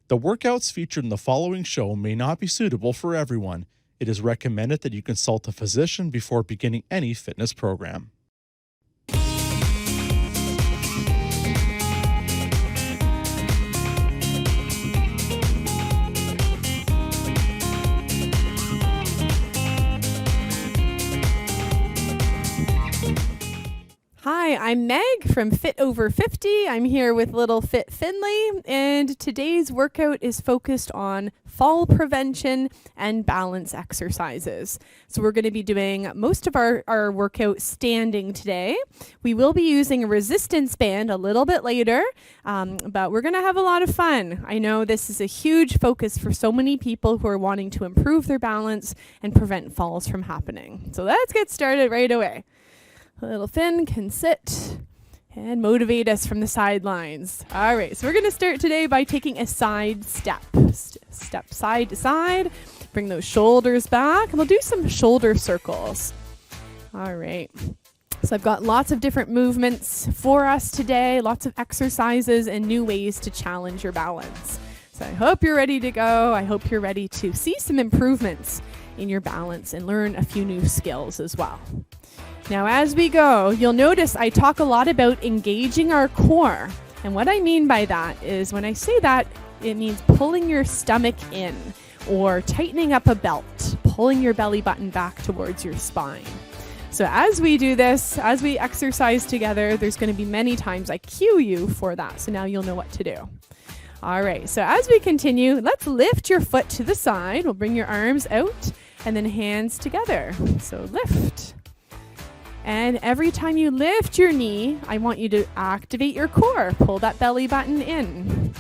The workouts featured in the following show may not be suitable for everyone. It is recommended that you consult a physician before beginning any fitness program. Hi, I'm Meg from Fit Over 50. I'm here with Little Fit Finley, and today's workout is focused on fall prevention and balance exercises. So we're going to be doing most of our workout standing today. We will be using a resistance band a little bit later, but we're going to have a lot of fun. I know this is a huge focus for so many people who are wanting to improve their balance and prevent falls from happening. So let's get started right away. Little Finn can sit and motivate us from the sidelines. All right, so we're going to start today by taking a side step. Step side to side. Bring those shoulders back, and we'll do some shoulder circles. All right. So I've got lots of different movements for us today, lots of exercises and new ways to challenge your balance. So I hope you're ready to go. I hope you're ready to see some improvements in your balance and learn a few new skills as well. Now, as we go, you'll notice I talk a lot about engaging our core. And what I mean by that is when I say that, it means pulling your stomach in or tightening up a belt, pulling your belly button back towards your spine. So as we do this, as we exercise together, there's going to be many times I cue you for that. So now you'll know what to do. All right, so as we continue, let's lift your foot to the side. We'll bring your arms out and then hands together. So lift. And every time you lift your knee, I want you to activate your core. Pull that belly button in.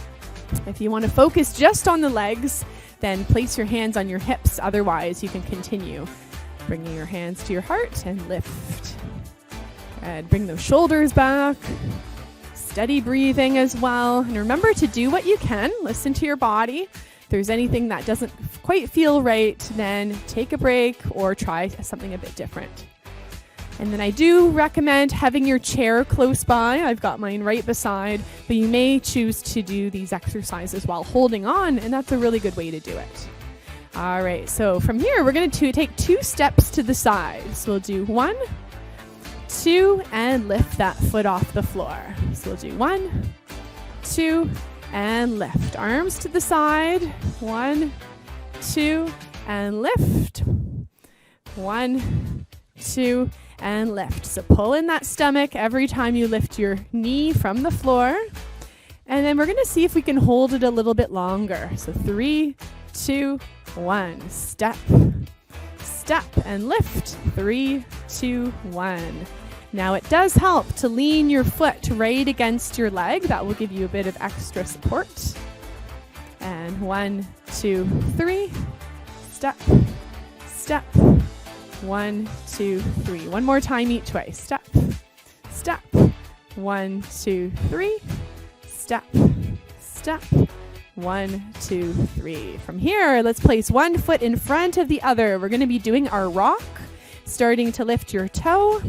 If you want to focus just on the legs, then place your hands on your hips. Otherwise, you can continue bringing your hands to your heart and lift. And bring those shoulders back. Steady breathing as well. And remember to do what you can. Listen to your body. If there's anything that doesn't quite feel right, then take a break or try something a bit different. And then I do recommend having your chair close by. I've got mine right beside, but you may choose to do these exercises while holding on, and that's a really good way to do it. All right, so from here, we're going to take 2 steps to the side. So we'll do 1, 2, and lift that foot off the floor. So we'll do 1, 2, and lift. Arms to the side. 1, 2, and lift. 1, 2, and lift. So pull in that stomach every time you lift your knee from the floor. And then we're going to see if we can hold it a little bit longer. So 3, 2, 1. Step, step, and lift. 3, 2, 1. Now it does help to lean your foot right against your leg. That will give you a bit of extra support. And 1, 2, 3. Step, step. 1, 2, 3. One more time each way. Step, step. 1, 2, 3. Step, step. 1, 2, 3. From here, let's place one foot in front of the other. We're going to be doing our rock, starting to lift your toe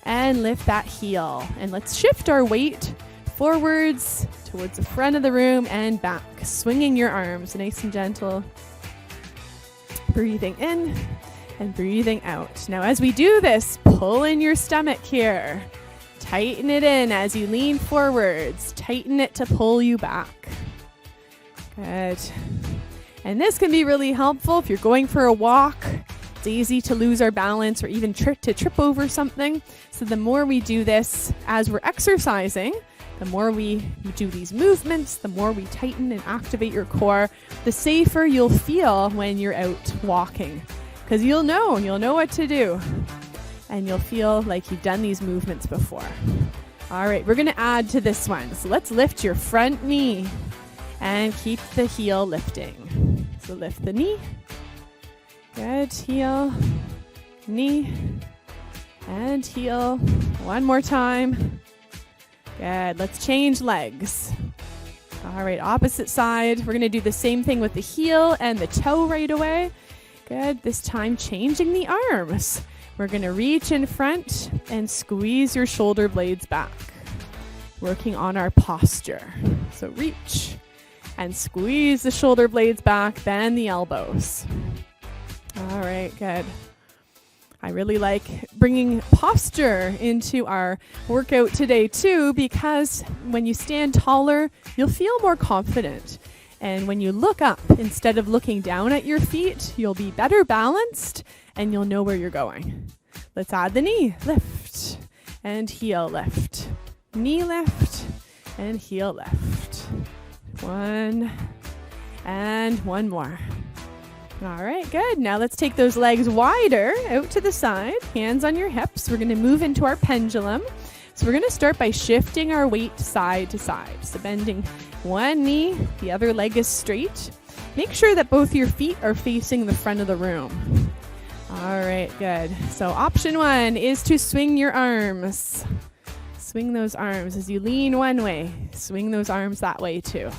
and lift that heel. And let's shift our weight forwards towards the front of the room and back, swinging your arms nice and gentle. Breathing in and breathing out. Now, as we do this, pull in your stomach here. Tighten it in as you lean forwards. Tighten it to pull you back. Good. And this can be really helpful if you're going for a walk. It's easy to lose our balance or even trip over something. So the more we do this as we're exercising, the more we do these movements, the more we tighten and activate your core, the safer you'll feel when you're out walking. Because you'll know what to do. And you'll feel like you've done these movements before. All right, we're going to add to this one. So let's lift your front knee and keep the heel lifting. So lift the knee. Good. Heel, knee, and heel. One more time. Good. Let's change legs. All right, opposite side. We're going to do the same thing with the heel and the toe right away. Good. This time changing the arms. We're going to reach in front and squeeze your shoulder blades back. Working on our posture. So reach And squeeze the shoulder blades back, bend the elbows. All right, good. I really like bringing posture into our workout today too, because when you stand taller, you'll feel more confident. And when you look up, instead of looking down at your feet, you'll be better balanced and you'll know where you're going. Let's add the knee. Lift and heel lift. Knee lift and heel lift. One and one more. All right, good. Now let's take those legs wider out to the side, hands on your hips. We're going to move into our pendulum. So we're going to start by shifting our weight side to side. So bending one knee, the other leg is straight. Make sure that both your feet are facing the front of the room. All right, good. So option one is to swing your arms. Swing those arms as you lean one way. Swing those arms that way too.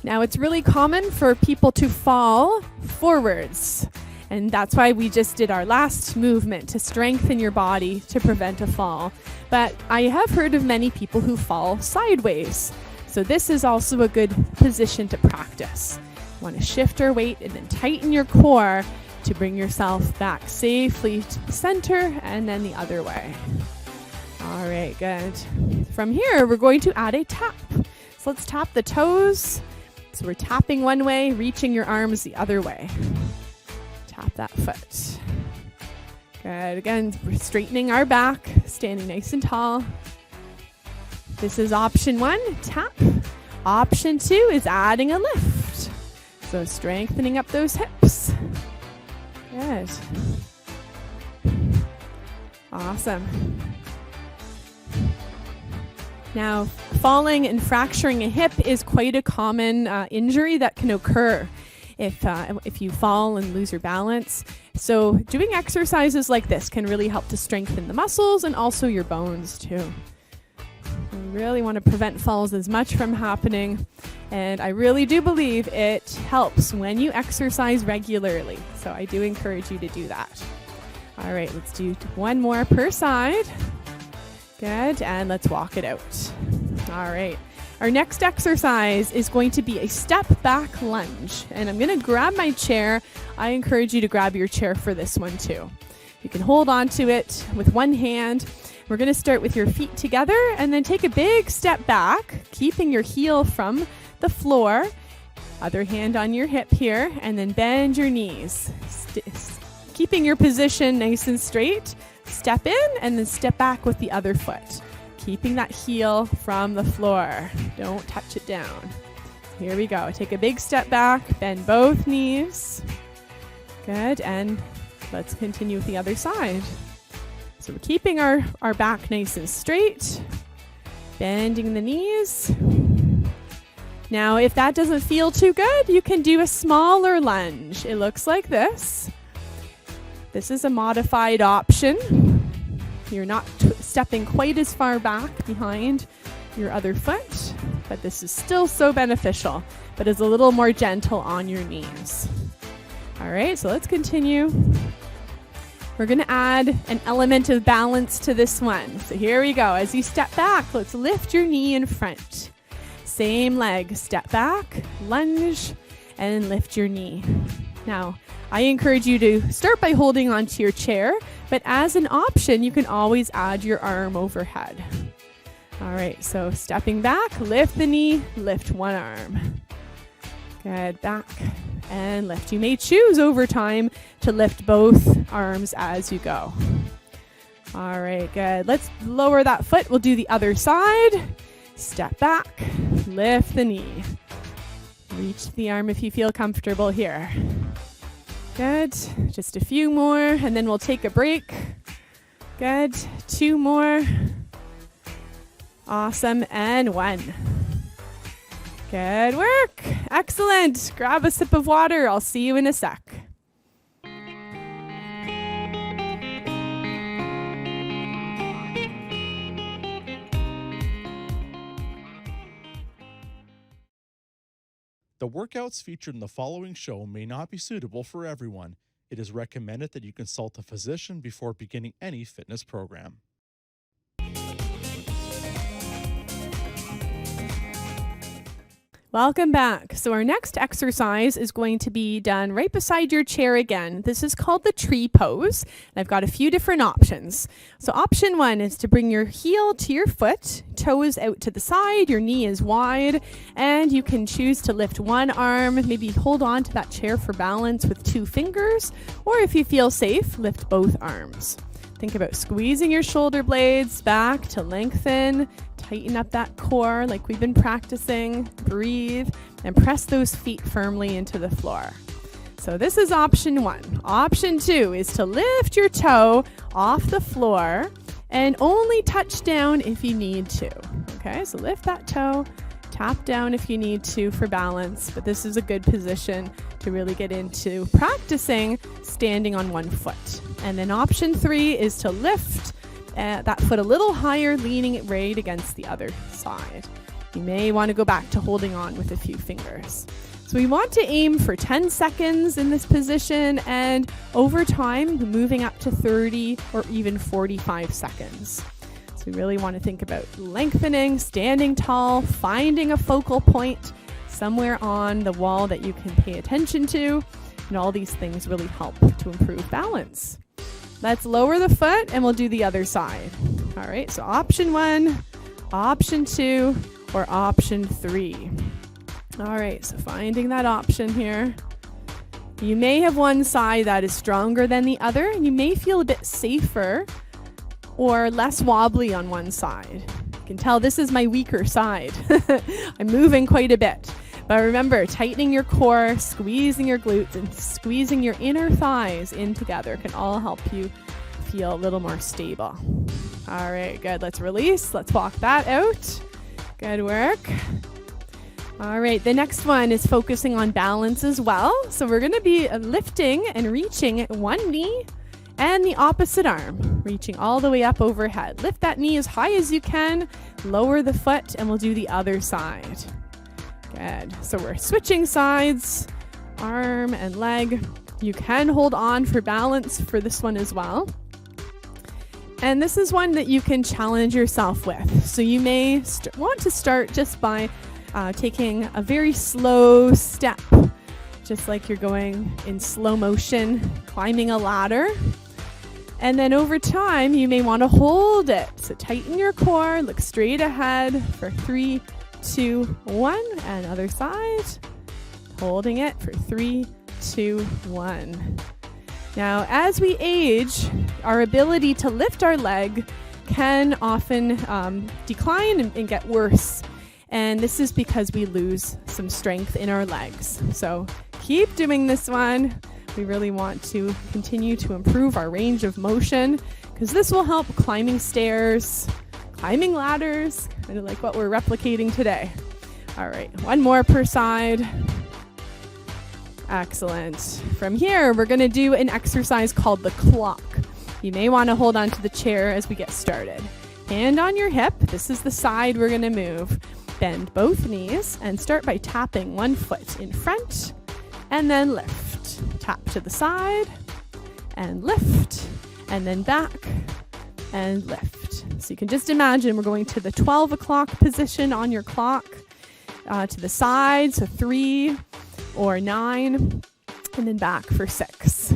Now, it's really common for people to fall forwards, and that's why we just did our last movement to strengthen your body to prevent a fall. But I have heard of many people who fall sideways, so this is also a good position to practice. You want to shift your weight and then tighten your core to bring yourself back safely to the center and then the other way. All right, good. From here, we're going to add a tap. So let's tap the toes. So we're tapping one way, reaching your arms the other way. Tap that foot. Good. Again, we're straightening our back, standing nice and tall. This is option one, tap. Option two is adding a lift. So strengthening up those hips. Good. Awesome. Now, falling and fracturing a hip is quite a common injury that can occur if you fall and lose your balance. So doing exercises like this can really help to strengthen the muscles and also your bones too. We really want to prevent falls as much from happening, and I really do believe it helps when you exercise regularly. So I do encourage you to do that. All right, let's do one more per side. Good, and let's walk it out. All right, our next exercise is going to be a step back lunge, and I'm going to grab my chair. I encourage you to grab your chair for this one too. You can hold on to it with one hand. We're going to start with your feet together and then take a big step back, keeping your heel from the floor. Other hand on your hip here, and then bend your knees. Keeping your position nice and straight. Step in and then step back with the other foot. Keeping that heel from the floor. Don't touch it down. Here we go. Take a big step back, bend both knees. Good, and let's continue with the other side. So we're keeping our back nice and straight, bending the knees. Now, if that doesn't feel too good, you can do a smaller lunge. It looks like this. This is a modified option. You're not stepping quite as far back behind your other foot, but this is still so beneficial, but is a little more gentle on your knees. All right, so let's continue. We're going to add an element of balance to this one. So here we go. As you step back, let's lift your knee in front. Same leg, step back, lunge, and lift your knee. Now, I encourage you to start by holding onto your chair, but as an option, you can always add your arm overhead. All right, so stepping back, lift the knee, lift one arm. Good, back and lift. You may choose over time to lift both arms as you go. All right, good. Let's lower that foot. We'll do the other side. Step back, lift the knee. Reach the arm if you feel comfortable here. Good. Just a few more, and then we'll take a break. Good. 2 more. Awesome. And 1. Good work. Excellent. Grab a sip of water. I'll see you in a sec. The workouts featured in the following show may not be suitable for everyone. It is recommended that you consult a physician before beginning any fitness program. Welcome back. So our next exercise is going to be done right beside your chair again. This is called the tree pose. And I've got a few different options. So option 1 is to bring your heel to your foot, toes out to the side, your knee is wide, and you can choose to lift one arm, maybe hold on to that chair for balance with 2 fingers, or if you feel safe, lift both arms. Think about squeezing your shoulder blades back to lengthen. Tighten up that core like we've been practicing. Breathe and press those feet firmly into the floor. So this is option 1. Option 2 is to lift your toe off the floor and only touch down if you need to. Okay, so lift that toe, tap down if you need to for balance, but this is a good position to really get into practicing standing on one foot. And then option 3 is to lift that foot a little higher, leaning it right against the other side. You may want to go back to holding on with a few fingers. So we want to aim for 10 seconds in this position, and over time, moving up to 30 or even 45 seconds. So we really want to think about lengthening, standing tall, finding a focal point somewhere on the wall that you can pay attention to, and all these things really help to improve balance. Let's lower the foot and we'll do the other side. All right, so option 1, option 2, or option 3. All right, so finding that option here. You may have one side that is stronger than the other. You may feel a bit safer or less wobbly on one side. You can tell this is my weaker side. I'm moving quite a bit. But remember, tightening your core, squeezing your glutes, and squeezing your inner thighs in together can all help you feel a little more stable. All right, good. Let's release. Let's walk that out. Good work. All right, the next one is focusing on balance as well. So we're going to be lifting and reaching one knee and the opposite arm, reaching all the way up overhead. Lift that knee as high as you can, lower the foot, and we'll do the other side. Good. So we're switching sides, arm and leg. You can hold on for balance for this one as well. And this is one that you can challenge yourself with. So you may want to start just by taking a very slow step, just like you're going in slow motion, climbing a ladder. And then over time, you may want to hold it. So tighten your core, look straight ahead for 3, 2, 1, and other side. Holding it for 3, 2, 1. Now, as we age, our ability to lift our leg can often decline and get worse. And this is because we lose some strength in our legs. So keep doing this one. We really want to continue to improve our range of motion because this will help climbing stairs, climbing ladders, kind of like what we're replicating today. All right, one more per side. Excellent. From here, we're going to do an exercise called the clock. You may want to hold on to the chair as we get started. Hand on your hip. This is the side we're going to move. Bend both knees and start by tapping one foot in front and then lift. Tap to the side and lift, and then back and lift. So you can just imagine we're going to the 12 o'clock position on your clock, to the side, so 3 or 9, and then back for 6.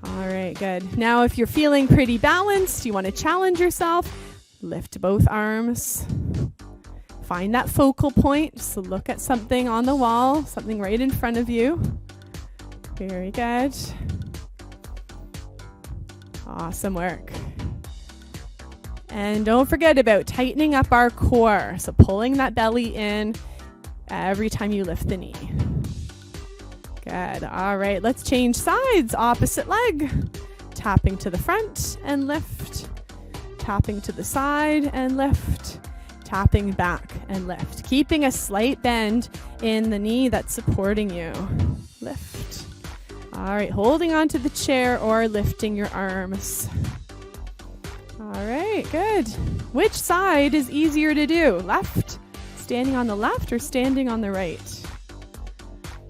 All right, good. Now if you're feeling pretty balanced, you want to challenge yourself, lift both arms. Find that focal point. So look at something on the wall, something right in front of you. Very good. Awesome work. And don't forget about tightening up our core. So pulling that belly in every time you lift the knee. Good. All right, let's change sides. Opposite leg. Tapping to the front and lift. Tapping to the side and lift. Tapping back and lift. Keeping a slight bend in the knee that's supporting you. Lift. All right, holding onto the chair or lifting your arms. All right, good. Which side is easier to do? Left? Standing on the left or standing on the right?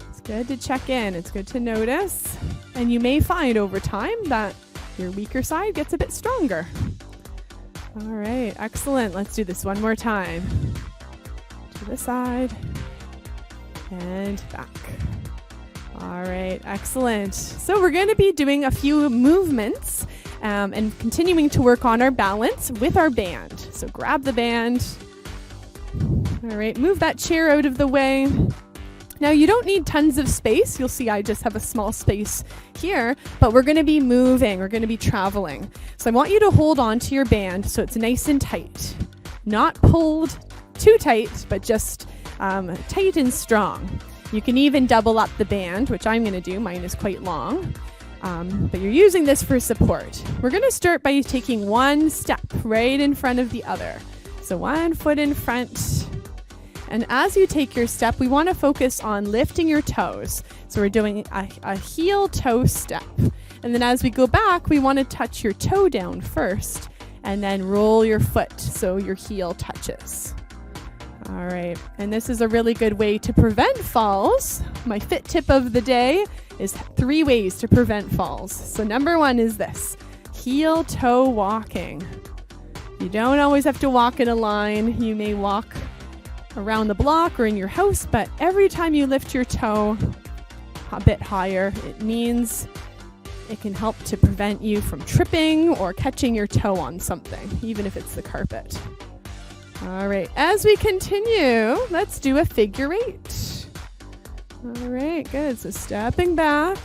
It's good to check in. It's good to notice. And you may find over time that your weaker side gets a bit stronger. All right, excellent. Let's do this one more time. To the side and back. All right, excellent. So we're going to be doing a few movements and continuing to work on our balance with our band. So grab the band. All right, move that chair out of the way. Now you don't need tons of space. You'll see I just have a small space here, but we're going to be moving. We're going to be traveling. So I want you to hold on to your band so it's nice and tight. Not pulled too tight, but just tight and strong. You can even double up the band, which I'm going to do. Mine is quite long, but you're using this for support. We're going to start by taking one step right in front of the other. So one foot in front. And as you take your step, we want to focus on lifting your toes. So we're doing a heel toe step. And then as we go back, we want to touch your toe down first and then roll your foot so your heel touches. All right. And this is a really good way to prevent falls. My fit tip of the day is 3 ways to prevent falls. So number 1 is this, heel toe walking. You don't always have to walk in a line. You may walk around the block or in your house, but every time you lift your toe a bit higher, it means it can help to prevent you from tripping or catching your toe on something, even if it's the carpet. All right, as we continue, let's do a figure 8. All right, good. So stepping back.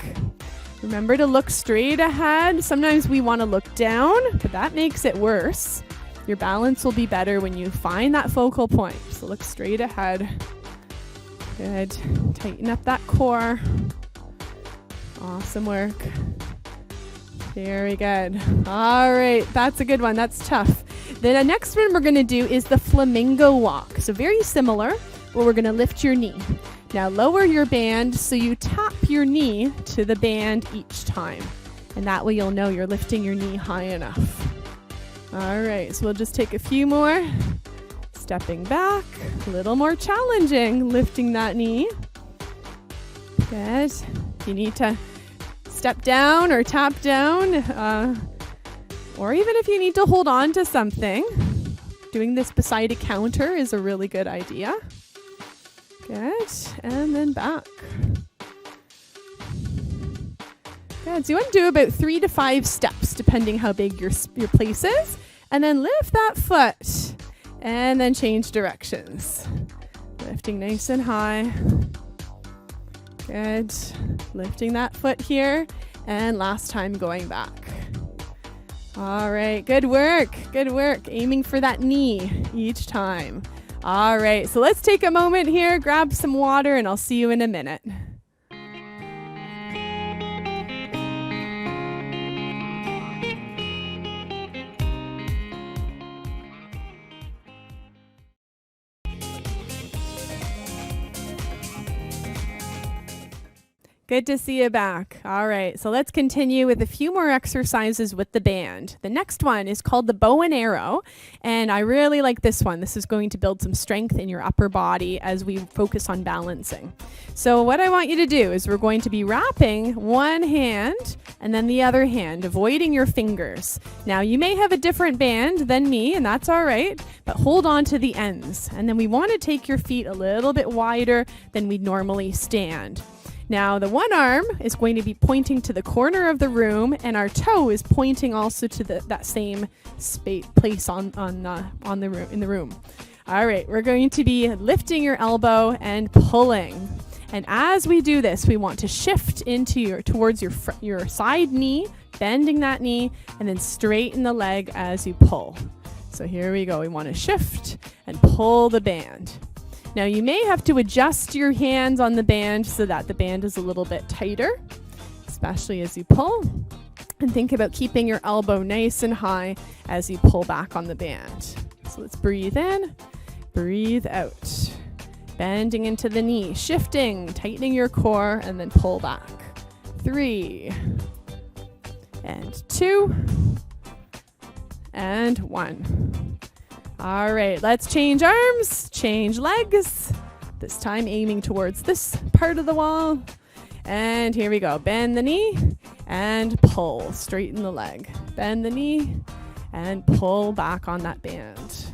Remember to look straight ahead. Sometimes we want to look down, but that makes it worse. Your balance will be better when you find that focal point. So look straight ahead. Good. Tighten up that core. Awesome work. Very good. All right, that's a good one. That's tough. The next one we're going to do is the flamingo walk. So very similar, but we're going to lift your knee. Now lower your band so you tap your knee to the band each time. And that way you'll know you're lifting your knee high enough. All right, so we'll just take a few more. Stepping back, a little more challenging, lifting that knee. Good. If you need to step down or tap down, or even if you need to hold on to something, doing this beside a counter is a really good idea. Good, and then back. Good, so you want to do about 3 to 5 steps, depending how big your place is. And then lift that foot, and then change directions. Lifting nice and high. Good. Lifting that foot here, and last time going back. All right, good work, good work. Aiming for that knee each time. All right, so let's take a moment here, grab some water, and I'll see you in a minute. Good to see you back. All right, so let's continue with a few more exercises with the band. The next one is called the bow and arrow, and I really like this one. This is going to build some strength in your upper body as we focus on balancing. So what I want you to do is we're going to be wrapping one hand and then the other hand, avoiding your fingers. Now you may have a different band than me, and that's all right, but hold on to the ends. And then we want to take your feet a little bit wider than we'd normally stand. Now the one arm is going to be pointing to the corner of the room, and our toe is pointing also to that same place in the room. All right, we're going to be lifting your elbow and pulling. And as we do this, we want to shift towards your side knee, bending that knee, and then straighten the leg as you pull. So here we go. We want to shift and pull the band. Now you may have to adjust your hands on the band so that the band is a little bit tighter, especially as you pull. And think about keeping your elbow nice and high as you pull back on the band. So let's breathe in, breathe out. Bending into the knee, shifting, tightening your core, and then pull back. 3, and 2, and 1. All right, let's change arms, change legs. This time aiming towards this part of the wall. And here we go. Bend the knee and pull. Straighten the leg. Bend the knee and pull back on that band.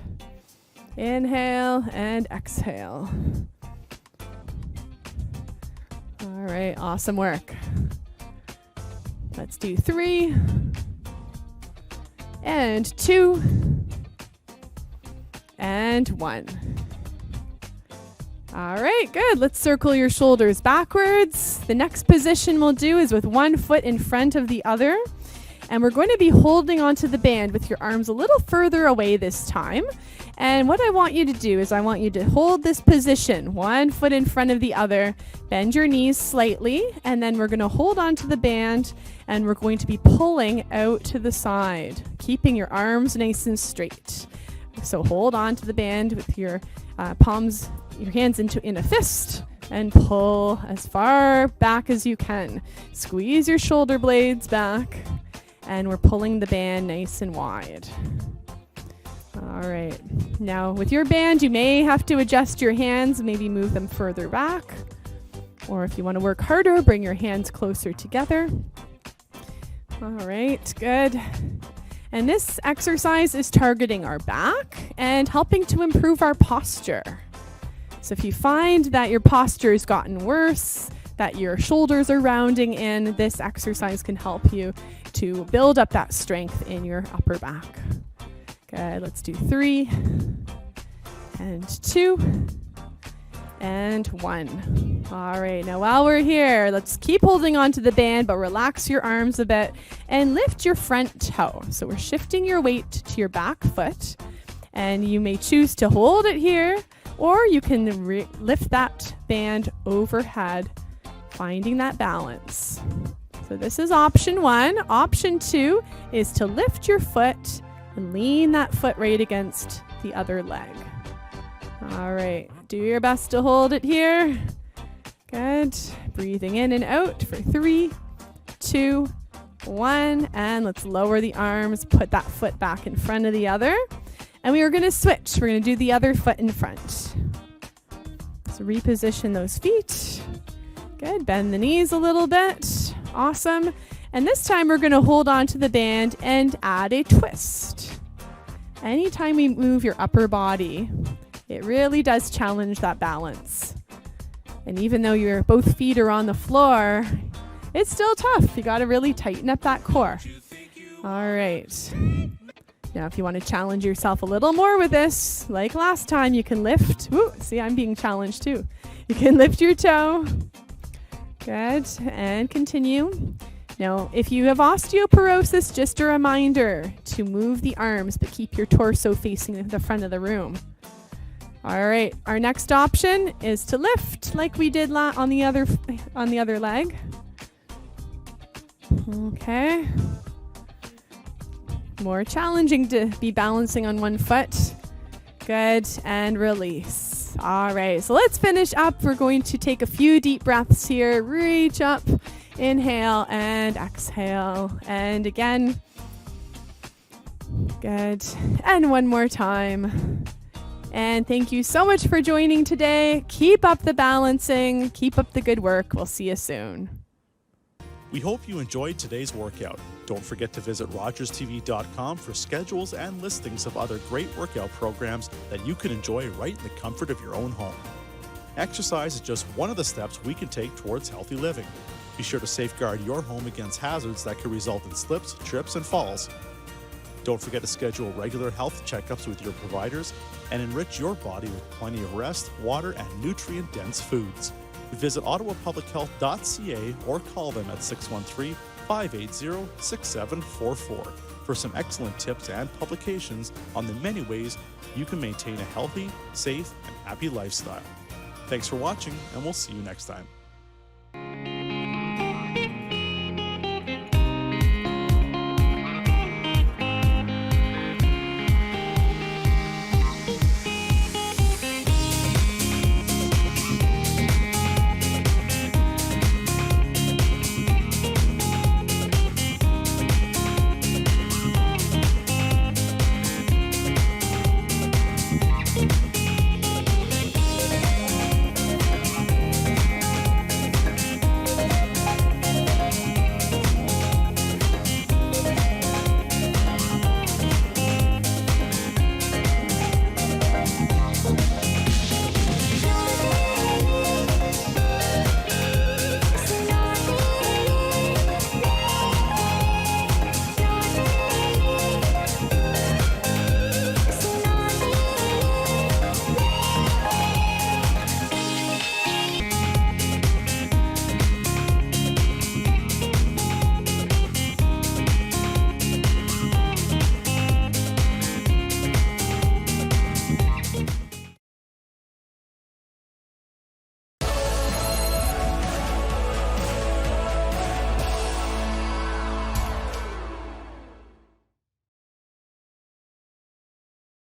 Inhale and exhale. All right, awesome work. Let's do 3 and 2 and 1. All right, good. Let's circle your shoulders backwards. The next position we'll do is with one foot in front of the other. And we're going to be holding onto the band with your arms a little further away this time. And what I want you to do is I want you to hold this position, one foot in front of the other, bend your knees slightly, and then we're going to hold onto the band and we're going to be pulling out to the side, keeping your arms nice and straight. So hold on to the band with your palms, your hands in a fist, and pull as far back as you can. Squeeze your shoulder blades back. And we're pulling the band nice and wide. All right. Now with your band, you may have to adjust your hands, maybe move them further back. Or if you want to work harder, bring your hands closer together. All right, good. And this exercise is targeting our back and helping to improve our posture. So if you find that your posture has gotten worse, that your shoulders are rounding in, this exercise can help you to build up that strength in your upper back. Good, let's do 3 and 2 and 1. All right, now while we're here, let's keep holding on to the band, but relax your arms a bit and lift your front toe. So we're shifting your weight to your back foot, and you may choose to hold it here, or you can lift that band overhead, finding that balance. So this is option 1. Option 2 is to lift your foot and lean that foot right against the other leg. All right, do your best to hold it here. Good. Breathing in and out for 3, 2, 1. And let's lower the arms, put that foot back in front of the other. And we are going to switch. We're going to do the other foot in front. So reposition those feet. Good. Bend the knees a little bit. Awesome. And this time we're going to hold on to the band and add a twist. Anytime we move your upper body, it really does challenge that balance. And even though your both feet are on the floor, it's still tough. You got to really tighten up that core. All right. Now, if you want to challenge yourself a little more with this, like last time, you can lift. Ooh, see, I'm being challenged too. You can lift your toe. Good. And continue. Now, if you have osteoporosis, just a reminder to move the arms, but keep your torso facing the front of the room. All right. Our next option is to lift like we did on the other leg. Okay. More challenging to be balancing on one foot. Good. And release. All right. So let's finish up. We're going to take a few deep breaths here. Reach up. Inhale and exhale. And again. Good. And one more time. And thank you so much for joining today. Keep up the balancing. Keep up the good work. We'll see you soon. We hope you enjoyed today's workout. Don't forget to visit rogerstv.com for schedules and listings of other great workout programs that you can enjoy right in the comfort of your own home. Exercise is just one of the steps we can take towards healthy living. Be sure to safeguard your home against hazards that could result in slips, trips, and falls. Don't forget to schedule regular health checkups with your providers and enrich your body with plenty of rest, water, and nutrient-dense foods. Visit ottawapublichealth.ca or call them at 613-580-6744 for some excellent tips and publications on the many ways you can maintain a healthy, safe, and happy lifestyle. Thanks for watching, and we'll see you next time.